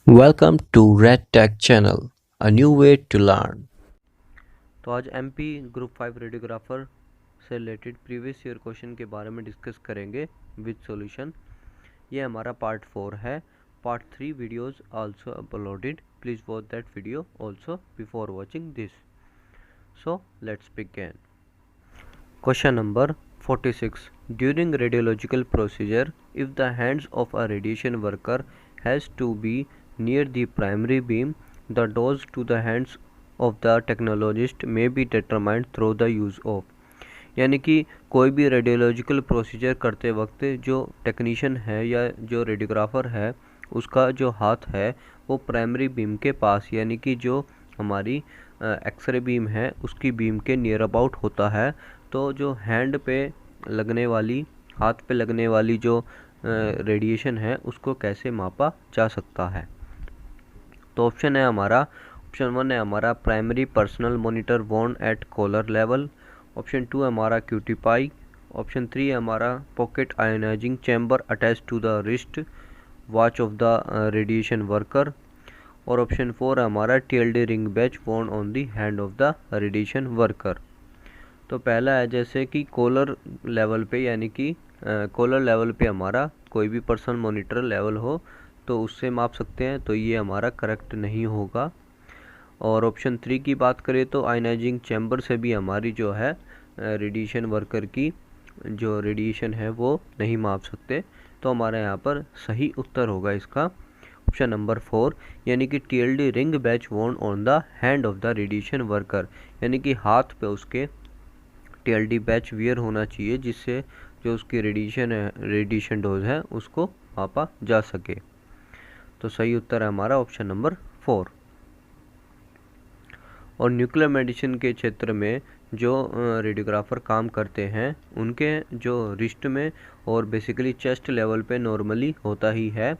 Welcome to Red Tech Channel, a new way to learn। तो आज MP group 5 radiographer से related previous year question के बारे में डिस्कस करेंगे विद सॉल्यूशन। ये हमारा पार्ट 4 है। Part 3 videos also uploaded, please watch that video also before watching this. So let's begin. Question number 46। During radiological procedure, if the hands of a radiation worker has to be near the primary beam, the dose to the hands of the technologist may be determined through the use of। यानी कि कोई भी radiological procedure करते वक्त जो technician है या जो रेडियोग्राफर है उसका जो हाथ है वो प्राइमरी बीम के पास, यानी कि जो हमारी एक्सरे बीम है उसकी बीम के नियर अबाउट होता है। तो जो हैंड पे लगने वाली, हाथ पे लगने वाली जो रेडिएशन है उसको कैसे मापा जा सकता है। तो ऑप्शन है हमारा, ऑप्शन 1 है हमारा primary personal monitor worn at collar level. Option 2 है हमारा क्यूटी पाई। ऑप्शन 3 है हमारा pocket ionising chamber attach to the wrist watch of the radiation worker. और ऑप्शन 4 है हमारा TLD ring badge worn on the hand of the radiation worker. तो पहला है जैसे कि कॉलर लेवल पे, यानी कि कॉलर लेवल पे हमारा कोई भी पर्सनल मॉनिटर लेवल हो तो उससे माप सकते हैं, तो ये हमारा करेक्ट नहीं होगा। और ऑप्शन 3 की बात करें तो आयनाइजिंग चैम्बर से भी हमारी जो है रेडिएशन वर्कर की जो रेडिएशन है वो नहीं माप सकते। तो हमारे यहाँ पर सही उत्तर होगा इसका ऑप्शन नंबर 4, यानी कि TLD ring badge worn on the hand of the radiation worker, यानी कि हाथ पे उसके टीएलडी बैच वियर होना चाहिए जिससे जो उसकी रेडिएशन डोज है उसको मापा जा सके। तो सही उत्तर है हमारा ऑप्शन नंबर 4। और न्यूक्लियर मेडिसिन के क्षेत्र में जो रेडियोग्राफर काम करते हैं उनके जो रिस्ट में और बेसिकली चेस्ट लेवल पे नॉर्मली होता ही है,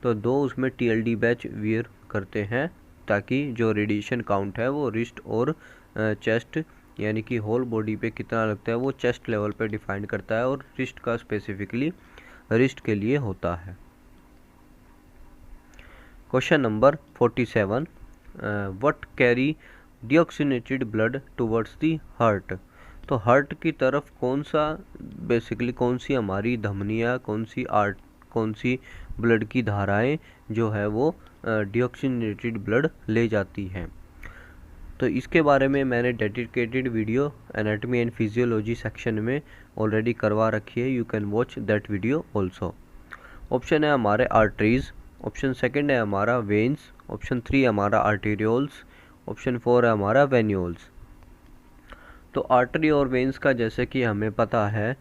तो दो उसमें टीएलडी बैच वियर करते हैं ताकि जो रेडिएशन काउंट है वो रिस्ट और चेस्ट, यानी कि होल बॉडी पे कितना लगता है वो चेस्ट लेवल पे डिफाइन करता है और रिस्ट का स्पेसिफिकली रिस्ट के लिए होता है। Question number 47। What carry deoxygenated blood towards the heart. तो हार्ट की तरफ कौन सा, बेसिकली कौन सी हमारी धमनियाँ, कौन सी ब्लड की धाराएं जो है वो डिऑक्सीनेटेड ब्लड ले जाती हैं। तो इसके बारे में मैंने dedicated video anatomy and physiology section में ऑलरेडी करवा रखी है, you can watch that video also. Option है हमारे आर्टरीज, ऑप्शन सेकंड है हमारा वेन्स, ऑप्शन 3 है हमारा आर्टेरियोल्स, ऑप्शन 4 है हमारा वेन्यूल्स। तो आर्टरी और वेन्स का जैसे कि हमें पता है,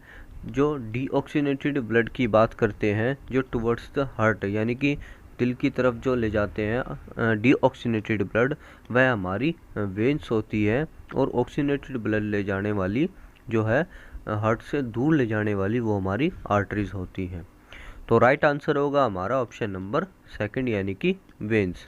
जो डीऑक्सीनेटेड ब्लड की बात करते हैं जो टुवर्ड्स द हार्ट, यानी कि दिल की तरफ जो ले जाते हैं डीऑक्सीनेटेड ब्लड, वह हमारी वेन्स होती है। और ऑक्सीनेटेड ब्लड ले जाने वाली जो है हार्ट से दूर ले जाने वाली वो हमारी आर्टरीज होती हैं। तो राइट आंसर होगा हमारा ऑप्शन नंबर सेकंड, यानी कि वेन्स।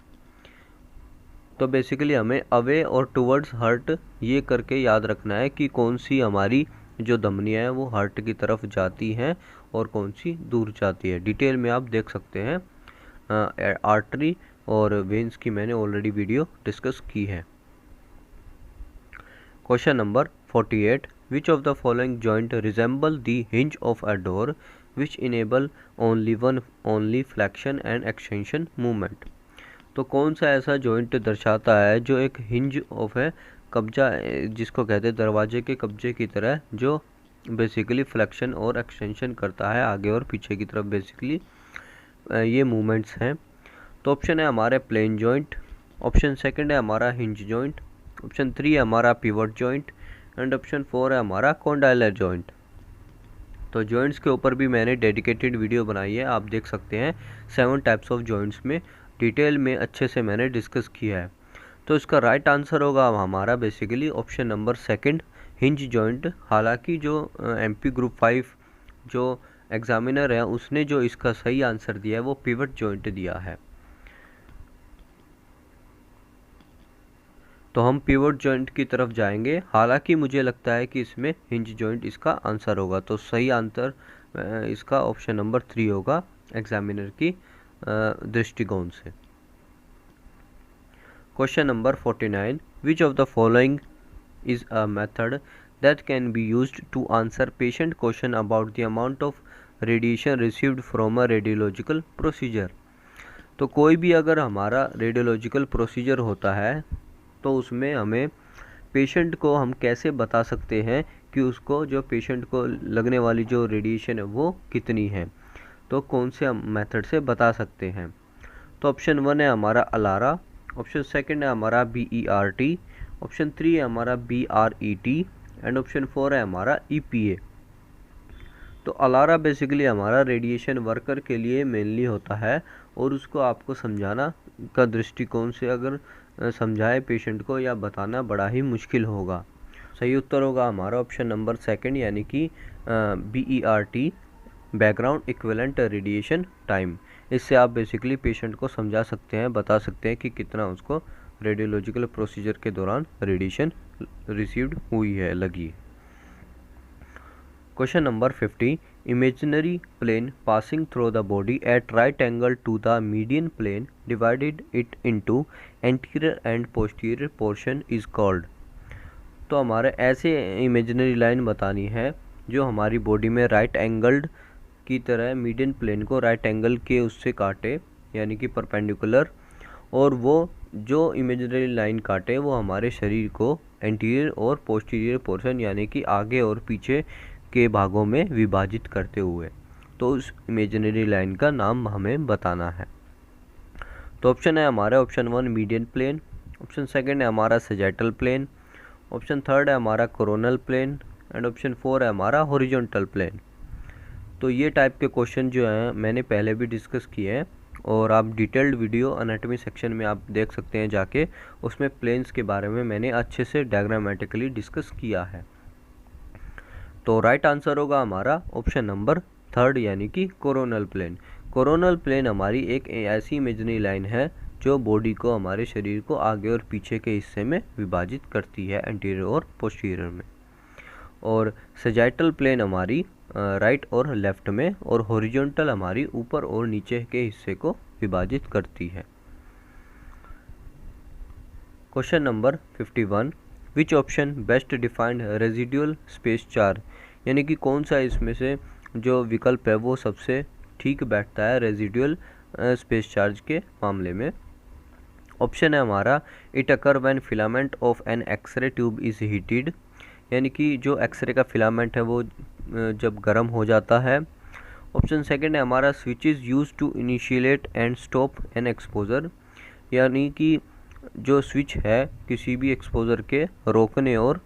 तो बेसिकली हमें अवे और टुवर्ड्स हार्ट ये करके याद रखना है कि कौन सी हमारी जो धमनियाँ हैं वो हार्ट की तरफ जाती हैं और कौन सी दूर जाती है। डिटेल में आप देख सकते हैं, आर्टरी और वेन्स की मैंने ऑलरेडी वीडियो डिस्कस की है। Question number 48। Which of the following joint resemble the hinge of a door which enable only flexion and extension movement. तो कौन सा ऐसा जॉइंट दर्शाता है जो एक हिंज ऑफ है, कब्जा जिसको कहते हैं दरवाजे के कब्जे की तरह, जो बेसिकली फ्लेक्शन और एक्सटेंशन करता है आगे और पीछे की तरफ, बेसिकली ये मूवमेंट्स हैं। तो ऑप्शन है हमारे प्लेन जॉइंट, ऑप्शन सेकंड है हमारा हिंज जॉइंट, ऑप्शन 3 है हमारा पिवट जॉइंट एंड ऑप्शन 4 है हमारा कॉन्डाइलर जॉइंट। तो जॉइंट्स के ऊपर भी मैंने डेडिकेटेड वीडियो बनाई है, आप देख सकते हैं 7 टाइप्स ऑफ जॉइंट्स में डिटेल में अच्छे से मैंने डिस्कस किया है। तो इसका राइट आंसर होगा हमारा basically option number second, hinge joint. हालांकि जो एमपी ग्रुप 5 जो एग्जामिनर है उसने जो इसका सही आंसर दिया है वो पिवट जॉइंट दिया है। तो हम पिवट जॉइंट की तरफ जाएंगे, हालांकि मुझे लगता है कि इसमें हिंज जॉइंट इसका आंसर होगा। तो सही आंसर इसका ऑप्शन नंबर 3 होगा एग्जामिनर की दृष्टिकोण से। Question number 49, which of the following is a method that can be used to answer patient question about the amount of radiation received from a radiological procedure। तो कोई भी अगर हमारा रेडियोलॉजिकल प्रोसीजर होता है तो उसमें हमें पेशेंट को हम कैसे बता सकते हैं कि उसको जो पेशेंट को लगने वाली जो रेडिएशन है वो कितनी है, तो कौन से हम मेथड से बता सकते हैं। तो ऑप्शन 1 है हमारा अलारा, ऑप्शन 2 है हमारा BERT, ऑप्शन 3 है हमारा BRET एंड ऑप्शन 4 है हमारा EPA। तो अलारा बेसिकली हमारा रेडिएशन वर्कर के लिए मेनली होता है और उसको आपको समझाना का दृष्टिकोण से अगर समझाए पेशेंट को या बताना बड़ा ही मुश्किल होगा। सही उत्तर होगा हमारा ऑप्शन नंबर 2 यानी कि BERT, background equivalent radiation time. इससे आप बेसिकली पेशेंट को समझा सकते हैं, बता सकते हैं कि कितना उसको रेडियोलॉजिकल प्रोसीजर के दौरान रेडिएशन रिसीव्ड हुई है, लगी। Question number 50, imaginary plane passing through the body at right angle to the median plane divided it into anterior and posterior portion is called. तो हमारे ऐसे इमेजिनरी लाइन बतानी है जो हमारी बॉडी में राइट एंगल्ड की तरह मीडियन प्लेन को राइट एंगल के उससे काटे यानी कि परपेंडिकुलर, और वो जो इमेजिनरी लाइन काटे वो हमारे शरीर को एंटीरियर और पोस्टीरियर पोर्शन यानी कि आगे और पीछे के भागों में विभाजित करते हुए, तो उस इमेजिनरी लाइन का नाम हमें बताना है। तो ऑप्शन है हमारा ऑप्शन 1 मीडियन प्लेन, ऑप्शन 2 है हमारा सैजिटल प्लेन, ऑप्शन 3 है हमारा कोरोनल प्लेन एंड ऑप्शन 4 है हमारा हॉरिजॉन्टल प्लेन। तो ये टाइप के क्वेश्चन जो हैं मैंने पहले भी डिस्कस किए हैं और आप डिटेल्ड वीडियो एनाटॉमी सेक्शन में आप देख सकते हैं जाके, उसमें प्लेन्स के बारे में मैंने अच्छे से डायग्रामेटिकली डिस्कस किया है। तो राइट आंसर होगा हमारा ऑप्शन नंबर 3 यानी कि कोरोनल प्लेन। कोरोनल प्लेन हमारी एक ऐसी इमेजिनरी लाइन है जो बॉडी को, हमारे शरीर को आगे और पीछे के हिस्से में विभाजित करती है एंटीरियर और पोस्टीरियर में, और सैजिटल प्लेन हमारी राइट और लेफ्ट में, और हॉरिजॉन्टल हमारी ऊपर और नीचे के हिस्से को विभाजित करती है। Question number 51, which option best defined residual space charge, यानी कि कौन सा इसमें से जो विकल्प है वो सबसे ठीक बैठता है रेजिडुअल स्पेस चार्ज के मामले में। ऑप्शन है हमारा it occur when filament of an X-ray tube is heated, यानी कि जो एक्सरे का फिलामेंट है वो जब गर्म हो जाता है। ऑप्शन 2 है हमारा switch is use to initiate and stop an exposure, यानी कि जो स्विच है किसी भी एक्सपोजर के रोकने और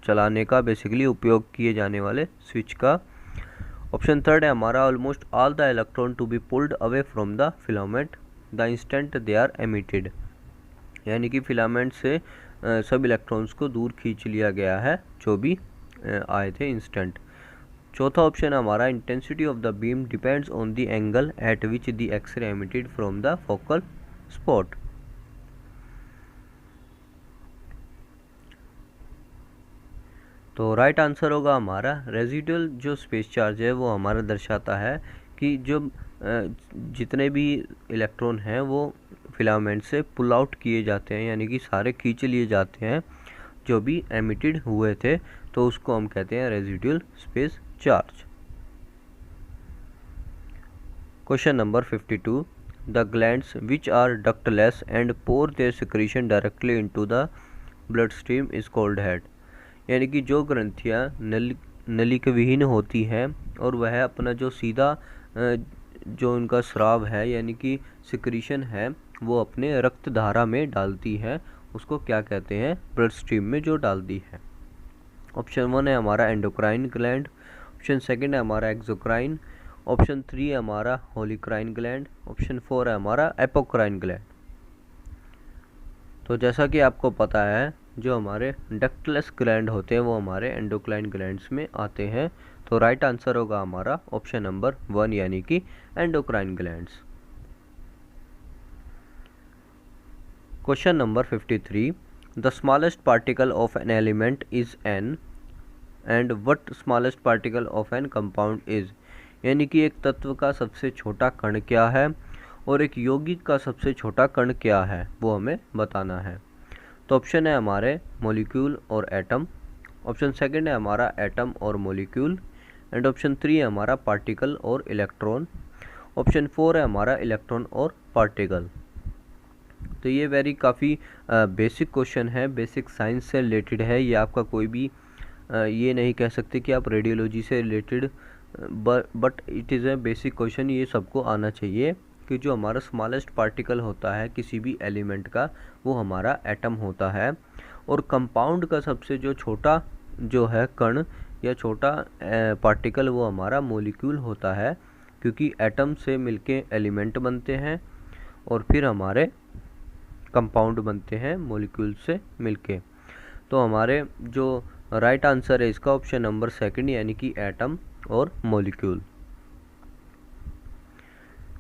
चलाने का बेसिकली उपयोग किए जाने वाले स्विच का। ऑप्शन 3 है हमारा almost all the electron to be pulled away from the filament the instant they are emitted, यानी कि फिलामेंट से सब इलेक्ट्रॉन्स को दूर खींच लिया गया है जो भी आए थे इंस्टेंट। चौथा ऑप्शन हमारा intensity of the beam depends on the angle at which the X-ray emitted from the focal spot. तो राइट आंसर होगा हमारा रेजिडुअल जो स्पेस चार्ज है वो हमारा दर्शाता है कि जो जितने भी इलेक्ट्रॉन हैं वो फिलामेंट से पुल आउट किए जाते हैं, यानी कि सारे खींच लिए जाते हैं जो भी एमिटेड हुए थे, तो उसको हम कहते हैं residual space charge. Question number 52, the glands which are ductless and pour their secretion directly into the blood stream is called head, यानी कि जो ग्रंथियाँ नलिक विहीन होती हैं और वह अपना जो सीधा जो उनका स्राव है यानी कि सिक्रीशन है वो अपने रक्त धारा में डालती है, उसको क्या कहते हैं, ब्लड स्ट्रीम में जो डालती है। ऑप्शन 1 है हमारा एंडोक्राइन ग्लैंड, ऑप्शन 2 है हमारा एक्सोक्राइन, ऑप्शन 3 है हमारा होलिक्राइन ग्लैंड, ऑप्शन 4 है हमारा एपोक्राइन ग्लैंड। तो जैसा कि आपको पता है जो हमारे डक्टलेस ग्लैंड होते हैं वो हमारे एंडोक्राइन ग्लैंड्स में आते हैं, तो राइट आंसर होगा हमारा ऑप्शन नंबर 1 यानी कि endocrine glands. Question number 53, the smallest particle of an element is an and what smallest particle of an compound is, यानी कि एक तत्व का सबसे छोटा कण क्या है और एक यौगिक का सबसे छोटा कण क्या है वो हमें बताना है। तो ऑप्शन है हमारे मॉलिक्यूल और एटम, ऑप्शन सेकंड है हमारा एटम और मॉलिक्यूल, एंड ऑप्शन 3 है हमारा पार्टिकल और इलेक्ट्रॉन, ऑप्शन 4 है हमारा इलेक्ट्रॉन और पार्टिकल। तो ये काफ़ी बेसिक क्वेश्चन है, बेसिक साइंस से रिलेटेड है। ये आपका कोई भी ये नहीं कह सकते कि आप रेडियोलॉजी से related, but it is a basic question. ये सबको आना चाहिए कि जो हमारा स्मॉलेस्ट पार्टिकल होता है किसी भी एलिमेंट का वो हमारा एटम होता है, और कंपाउंड का सबसे जो छोटा जो है कण या छोटा पार्टिकल वो हमारा मॉलिक्यूल होता है, क्योंकि एटम से मिलके एलिमेंट बनते हैं और फिर हमारे कंपाउंड बनते हैं मॉलिक्यूल से मिलके। तो हमारे जो राइट आंसर है इसका ऑप्शन नंबर सेकंड, यानी कि एटम और molecule.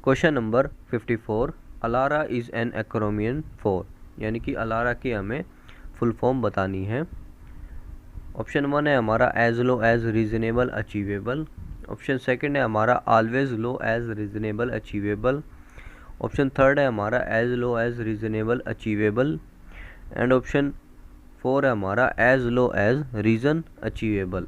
Question number 54, ALARA is an acronym for, यानी कि अलारा की हमें फुल फॉर्म बतानी है। ऑप्शन 1 है हमारा as low as reasonable achievable, option second है हमारा always low as reasonable achievable, option third है हमारा as low as reasonable achievable, and option 4 है हमारा as low as reason achievable.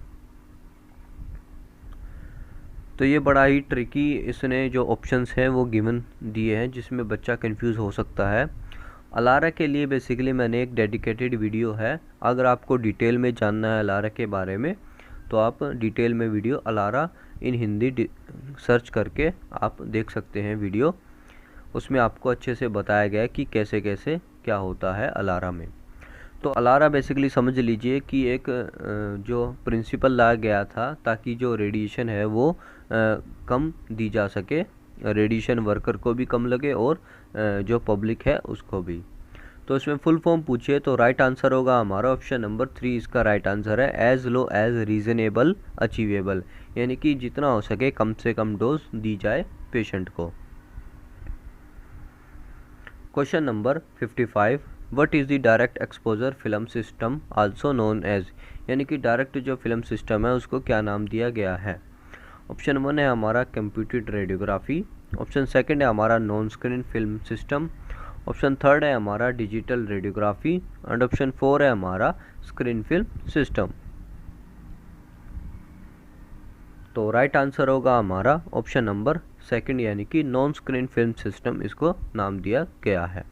तो ये बड़ा ही ट्रिकी इसने जो ऑप्शंस हैं वो गिवन दिए हैं, जिसमें बच्चा कंफ्यूज हो सकता है। अलारा के लिए बेसिकली मैंने एक डेडिकेटेड वीडियो है, अगर आपको डिटेल में जानना है अलारा के बारे में तो आप डिटेल में वीडियो अलारा इन हिंदी सर्च करके आप देख सकते हैं वीडियो। उसमें आपको अच्छे से बताया गया है कि कैसे कैसे क्या होता है अलारा में। तो अलारा बेसिकली समझ लीजिए कि एक जो प्रिंसिपल लाया गया था ताकि जो रेडिएशन है वो कम दी जा सके, रेडिएशन वर्कर को भी कम लगे और जो पब्लिक है उसको भी। तो इसमें फुल फॉर्म पूछिए तो राइट आंसर होगा हमारा ऑप्शन नंबर 3, इसका राइट आंसर है as low as reasonable achievable, यानी कि जितना हो सके कम से कम डोज दी जाए पेशेंट को। Question number 55, what is the direct exposure film system also known as, यानी कि डायरेक्ट जो फिल्म सिस्टम है उसको क्या नाम दिया गया है। ऑप्शन 1 है हमारा कंप्यूटेड रेडियोग्राफी, ऑप्शन सेकंड है हमारा non screen film system, option third है हमारा डिजिटल रेडियोग्राफी, एंड ऑप्शन 4 है हमारा स्क्रीन फिल्म सिस्टम। तो राइट आंसर होगा हमारा ऑप्शन नंबर सेकंड, यानी कि नॉन स्क्रीन फिल्म सिस्टम इसको नाम दिया गया है।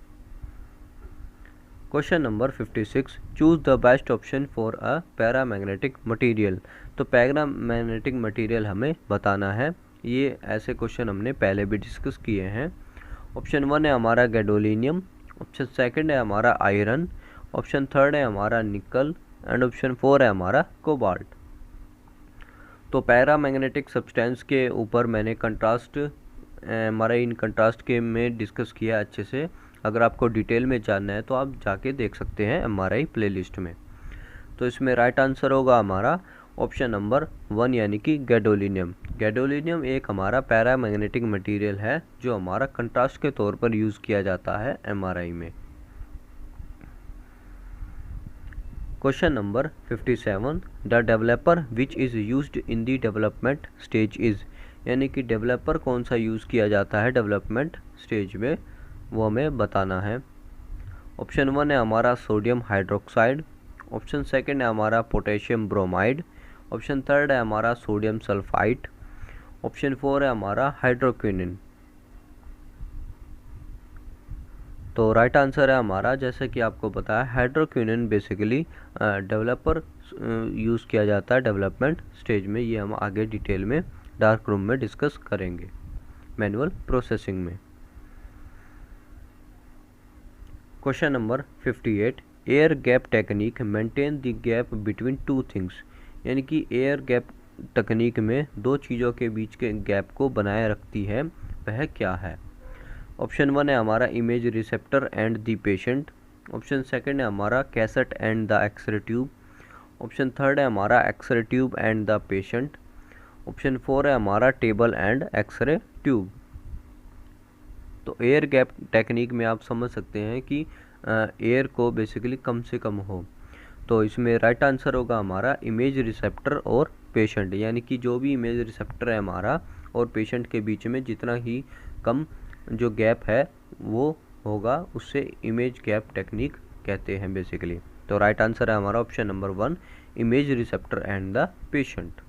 Question number 56, choose the best option for a paramagnetic material. तो पैरामैग्नेटिक मटेरियल हमें बताना है, ये ऐसे क्वेश्चन हमने पहले भी डिस्कस किए हैं। ऑप्शन 1 है हमारा गैडोलिनियम, ऑप्शन सेकंड है हमारा आयरन, ऑप्शन थर्ड है हमारा निकल, एंड ऑप्शन 4 है हमारा कोबाल्ट। तो पैरामैग्नेटिक सब्सटेंस के ऊपर मैंने कंट्रास्ट मरीन कंट्रास्ट के में डिस्कस किया अच्छे से, अगर आपको डिटेल में जानना है तो आप जाके देख सकते हैं MRI प्लेलिस्ट में। तो इसमें राइट आंसर होगा हमारा ऑप्शन नंबर 1, यानी कि गैडोलिनियम। गैडोलिनियम एक हमारा पैरामैग्नेटिक मटेरियल है जो हमारा कंट्रास्ट के तौर पर यूज़ किया जाता है MRI में। Question number 57, the developer which is used in the development stage is, यानी कि डेवलपर कौन सा यूज़ किया जाता है डेवलपमेंट स्टेज में वो हमें बताना है। ऑप्शन 1 है हमारा सोडियम हाइड्रोक्साइड, ऑप्शन सेकंड है हमारा पोटेशियम ब्रोमाइड, ऑप्शन थर्ड है हमारा सोडियम सल्फाइड, ऑप्शन 4 है हमारा हाइड्रोक्विनिन। तो राइट आंसर है हमारा, जैसे कि आपको पता है हाइड्रोक्विनिन बेसिकली डेवलपर यूज़ किया जाता है डेवलपमेंट स्टेज में। ये हम आगे डिटेल में डार्क रूम में डिस्कस करेंगे मैनुअल प्रोसेसिंग में। Question number 58, air gap technique maintain the gap between two things, यानी कि एयर गैप तकनीक में दो चीज़ों के बीच के गैप को बनाए रखती है, वह क्या है। ऑप्शन 1 है हमारा image receptor and the patient, option second है हमारा cassette and the X-ray tube, option third है हमारा X-ray tube and the patient, option 4 है हमारा टेबल एंड एक्सरे ट्यूब। तो एयर गैप टेक्निक में आप समझ सकते हैं कि एयर को बेसिकली कम से कम हो, तो इसमें राइट आंसर होगा हमारा इमेज रिसेप्टर और पेशेंट, यानी कि जो भी इमेज रिसेप्टर है हमारा और पेशेंट के बीच में जितना ही कम जो गैप है वो होगा, उससे इमेज गैप टेक्निक कहते हैं बेसिकली। तो राइट आंसर है हमारा option number 1, image receptor and the patient.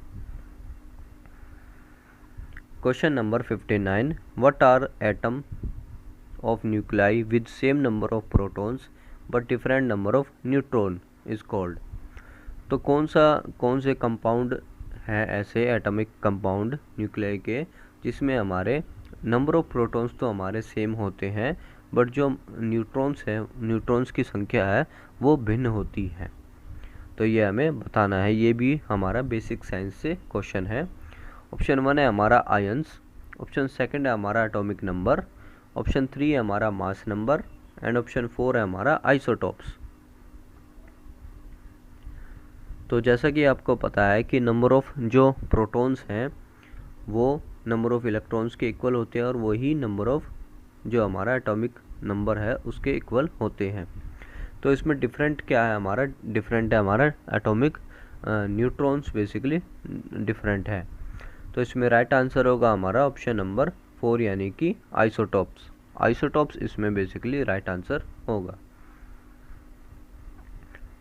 Question number 59, what are atom of nuclei with same number of protons but different number of neutron is called। तो कौन से compound है ऐसे एटॉमिक कंपाउंड न्यूक्लियाई के जिसमें हमारे नंबर ऑफ प्रोटॉन्स तो हमारे सेम होते हैं बट जो न्यूट्रॉन्स है, न्यूट्रॉन्स की संख्या है वो भिन्न होती है। तो ये हमें बताना है, ये भी हमारा बेसिक साइंस से क्वेश्चन है। ऑप्शन 1 है हमारा आयंस, ऑप्शन 2 है हमारा एटॉमिक नंबर, ऑप्शन 3 है हमारा मास नंबर एंड ऑप्शन 4 है हमारा आइसोटॉप्स। तो जैसा कि आपको पता है कि नंबर ऑफ जो प्रोटॉन्स हैं वो नंबर ऑफ इलेक्ट्रॉन्स के इक्वल होते हैं और वही नंबर ऑफ जो हमारा एटॉमिक नंबर है उसके इक्वल होते हैं। तो इसमें डिफरेंट क्या है हमारा, डिफरेंट है हमारा एटॉमिक न्यूट्रॉन्स बेसिकली डिफरेंट है। तो इसमें राइट आंसर होगा हमारा ऑप्शन नंबर 4 यानी कि आइसोटॉप्स। आइसोटॉप्स इसमें बेसिकली राइट आंसर होगा।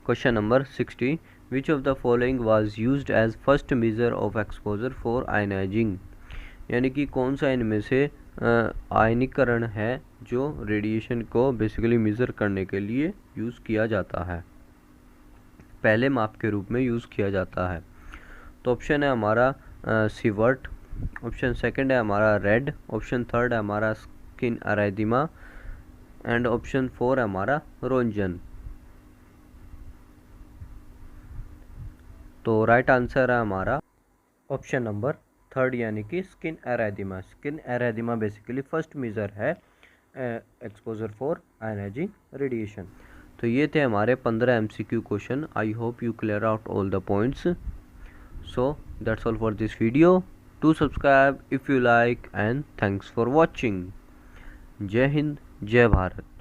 Question number 60, which of the following was used as first measure of exposure for ionising. यानी कि कौन सा इनमें से आयनीकरण है जो रेडिएशन को बेसिकली मेज़र करने के लिए यूज़ किया जाता है, पहले माप के रूप में यूज़ किया जाता है। तो ऑप्शन है हमारा सीवर्ट, ऑप्शन 2 है हमारा रेड, ऑप्शन 3 है हमारा स्किन एराइदिमा एंड ऑप्शन 4 है हमारा रोंजन। तो राइट आंसर है हमारा ऑप्शन नंबर 3 यानी कि skin erythema. Skin erythema basically first major है एक्सपोजर फॉर आयनाइजिंग रेडिएशन। तो ये थे हमारे 15 MCQ question. I hope you clear out all the points. So that's all for this video. Do subscribe if you like and thanks for watching. जय हिंद, जय भारत।